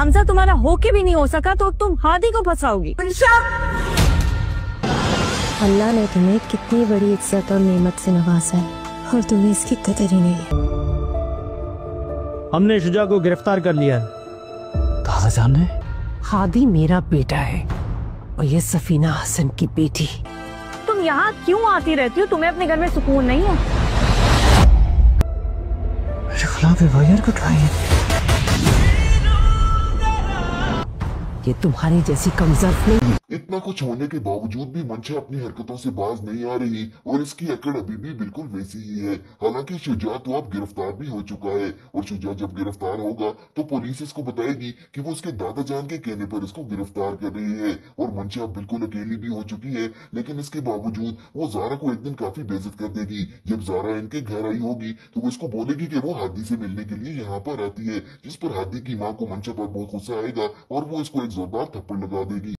हमजा तुम्हारा होके भी नहीं हो सका तो तुम हादी को फंसाओगी। अल्लाह ने तुम्हें कितनी बड़ी इज्जत और नेमत से नवाजा है और तुम्हें इसकी कदर ही नहीं है। हमने शुजा को गिरफ्तार कर लिया है। कहा जाने? हादी मेरा बेटा है और ये सफीना हसन की बेटी। तुम यहाँ क्यों आती रहती हो? तुम्हें अपने घर में सुकून नहीं है? मेरे खिलाफ एफआईआर कटवाई है। ये तुम्हारी जैसी कमजोर नहीं। इतना कुछ होने के बावजूद भी मंशा अपनी हरकतों से बाज नहीं आ रही और इसकी अकड़ अभी भी बिल्कुल वैसी ही है। हालांकि शुजा तो अब गिरफ्तार भी हो चुका है और शुजा जब गिरफ्तार होगा तो पुलिस इसको बताएगी कि वो उसके दादा जान के कहने पर इसको गिरफ्तार कर रही है और मंशा बिल्कुल अकेली भी हो चुकी है। लेकिन इसके बावजूद वो जारा को एक दिन काफी बेइज्जत कर देगी। जब जारा इनके घर आई होगी तो वो इसको बोलेगी कि वो हादी से मिलने के लिए यहाँ पर आती है, जिस पर हादी की माँ को मंशा पर बहुत गुस्सा आएगा और वो इसको एक जोरदार थप्पड़ लगा देगी।